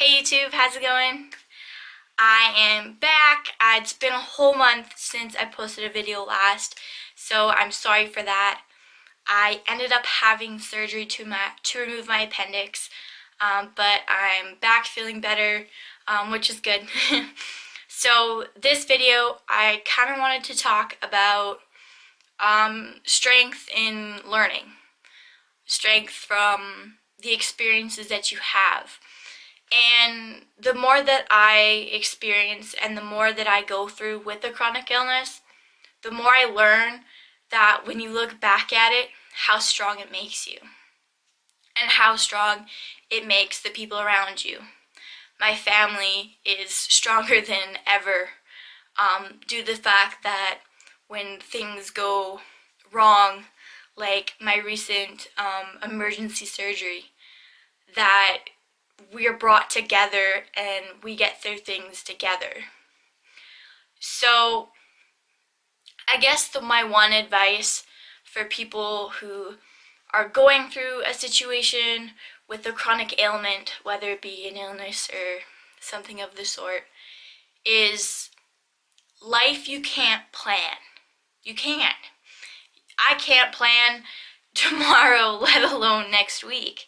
Hey YouTube, how's it going? I am back. It's been a whole month since I posted a video last, so I'm sorry for that. I ended up having surgery to remove my appendix, but I'm back feeling better, which is good. So this video, I kind of wanted to talk about strength in learning, strength from the experiences that you have. And the more that I experience and the more that I go through with a chronic illness, the more I learn that when you look back at it, how strong it makes you and how strong it makes the people around you. My family is stronger than ever due to the fact that when things go wrong, like my recent emergency surgery, that we are brought together and we get through things together. So I guess my one advice for people who are going through a situation with a chronic ailment, whether it be an illness or something of the sort, is life you can't plan. You can't. I can't plan tomorrow, let alone next week.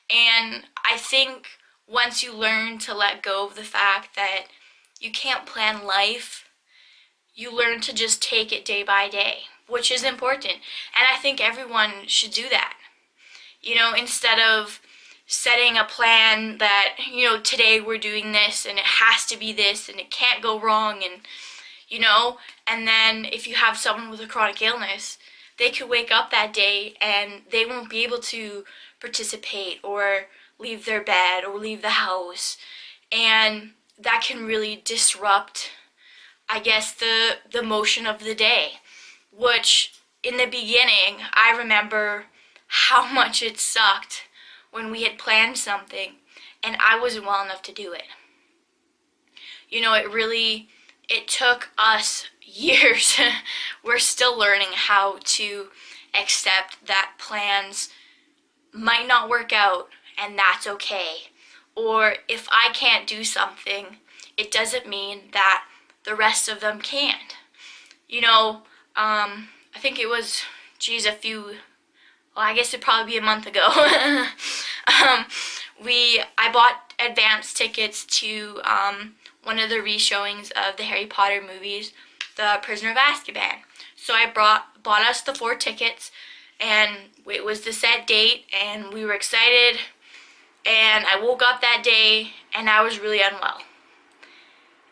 And I think once you learn to let go of the fact that you can't plan life, you learn to just take it day by day, which is important. And I think everyone should do that. Instead of setting a plan that, today we're doing this and it has to be this and it can't go wrong and then if you have someone with a chronic illness, they could wake up that day and they won't be able to participate or leave their bed or leave the house, and that can really disrupt, I guess, the motion of the day, which in the beginning I remember how much it sucked when we had planned something and I wasn't well enough to do it. It took us years. We're still learning how to accept that plans might not work out, and that's okay. Or if I can't do something, it doesn't mean that the rest of them can't. I think it was, I guess it'd probably be a month ago. I bought advance tickets to one of the re-showings of the Harry Potter movies, The Prisoner of Azkaban. So I bought us the 4 tickets, and it was the set date, and we were excited, and I woke up that day, and I was really unwell.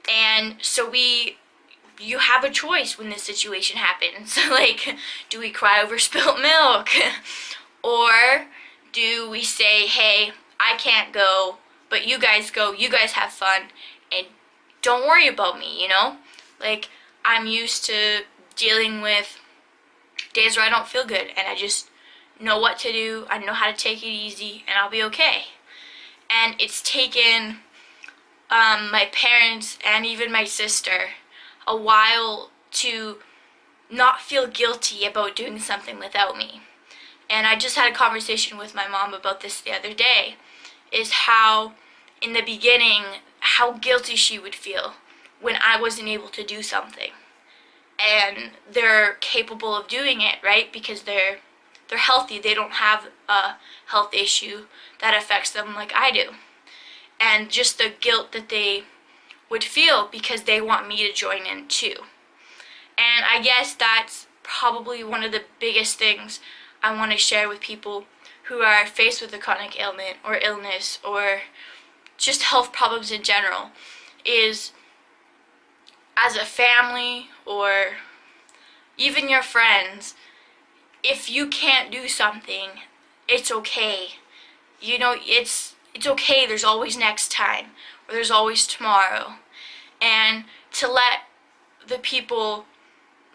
And so you have a choice when this situation happens. Like, do we cry over spilt milk? Or do we say, hey, I can't go, but you guys go, you guys have fun, and don't worry about me, Like, I'm used to dealing with days where I don't feel good, and I just know what to do, I know how to take it easy, and I'll be okay. And it's taken my parents and even my sister a while to not feel guilty about doing something without me. And I just had a conversation with my mom about this the other day, is how in the beginning, how guilty she would feel when I wasn't able to do something. And they're capable of doing it, right? Because they're healthy. They don't have a health issue that affects them like I do. And just the guilt that they would feel because they want me to join in too. And I guess that's probably one of the biggest things I want to share with people who are faced with a chronic ailment or illness or just health problems in general, is as a family or even your friends, if you can't do something, it's okay. It's okay. There's always next time, or there's always tomorrow. And to let the people,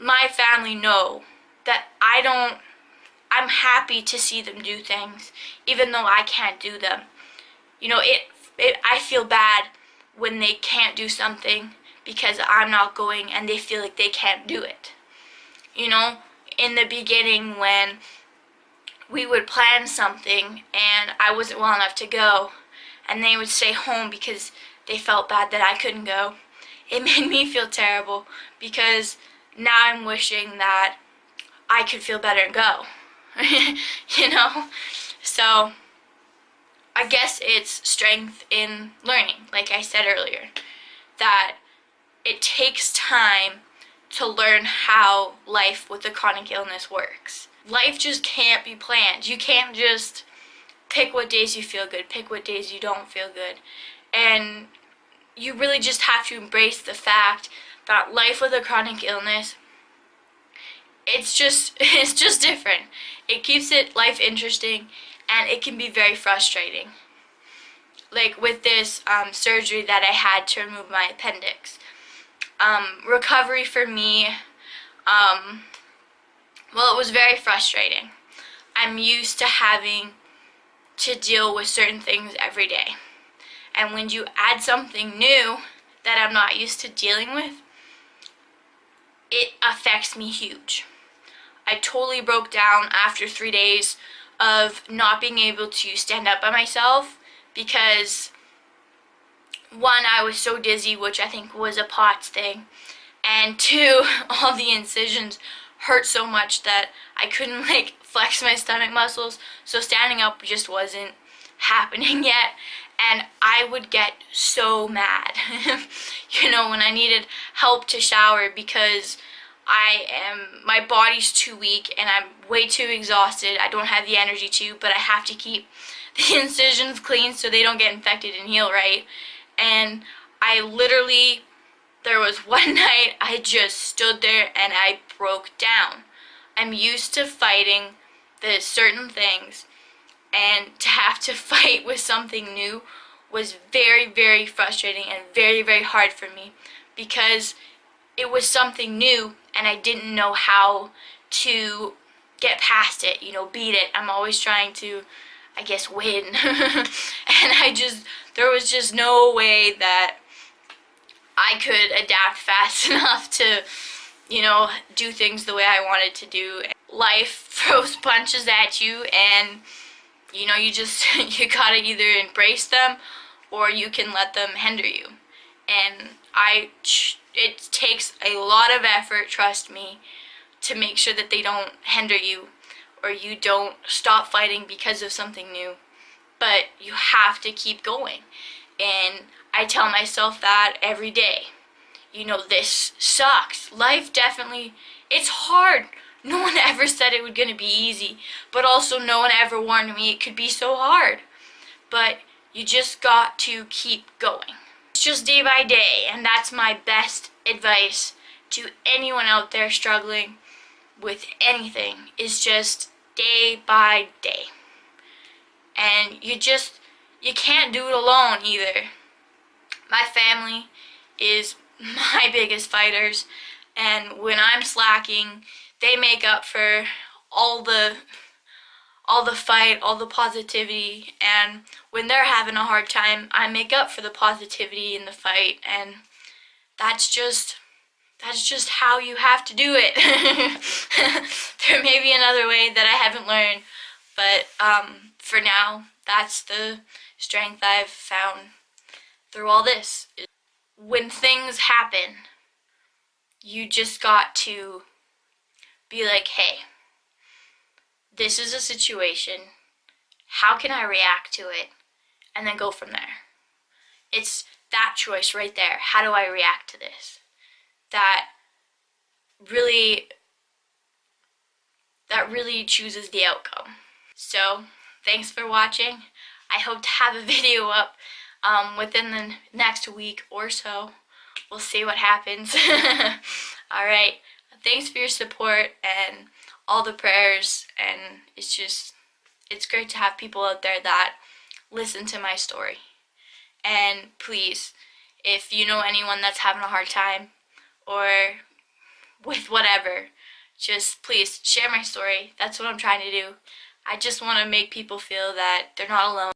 my family, know that I'm happy to see them do things, even though I can't do them. I feel bad when they can't do something because I'm not going and they feel like they can't do it. In the beginning when we would plan something and I wasn't well enough to go, and they would stay home because they felt bad that I couldn't go. It made me feel terrible because now I'm wishing that I could feel better and go. You know? So I guess it's strength in learning, like I said earlier, that it takes time to learn how life with a chronic illness works. Life just can't be planned. You can't just pick what days you feel good, pick what days you don't feel good. And you really just have to embrace the fact that life with a chronic illness, it's just different. It keeps life interesting, and it can be very frustrating. Like with this surgery that I had to remove my appendix. Recovery for me, well, it was very frustrating. I'm used to having to deal with certain things every day. And when you add something new that I'm not used to dealing with, it affects me huge. I totally broke down after 3 days of not being able to stand up by myself because, one, I was so dizzy, which I think was a POTS thing, and two, all the incisions hurt so much that I couldn't flex my stomach muscles, so standing up just wasn't happening yet. And I would get so mad, you know, when I needed help to shower because my body's too weak and I'm way too exhausted. I don't have the energy to, but I have to keep the incisions clean so they don't get infected and heal right. And I literally, there was one night I just stood there and I broke down. I'm used to fighting the certain things, and to have to fight with something new was very, very frustrating and very, very hard for me because it was something new and I didn't know how to get past it, you know, beat it. I'm always trying to, I guess, win. And there was just no way that I could adapt fast enough to, you know, do things the way I wanted to do. Life throws punches at you, and you know, you gotta either embrace them or you can let them hinder you. And it takes a lot of effort, trust me, to make sure that they don't hinder you or you don't stop fighting because of something new. But you have to keep going. And I tell myself that every day. You know, this sucks. Life definitely, it's hard. No one ever said it was going to be easy, but also no one ever warned me it could be so hard. But you just got to keep going. It's just day by day, and that's my best advice to anyone out there struggling with anything, is just day by day. And you can't do it alone either. My family is my biggest fighters, and when I'm slacking, they make up for all the fight, all the positivity, and when they're having a hard time, I make up for the positivity in the fight, and that's just how you have to do it. There may be another way that I haven't learned, but for now, that's the strength I've found through all this. When things happen, you just got to be like, hey, this is a situation, how can I react to it, and then go from there. It's that choice right there. How do I react to this? That really chooses the outcome. So, thanks for watching. I hope to have a video up within the next week or so. We'll see what happens. Alright, thanks for your support and all the prayers, and it's great to have people out there that listen to my story. And please, if you know anyone that's having a hard time or with whatever, just please share my story. That's what I'm trying to do. I just want to make people feel that they're not alone.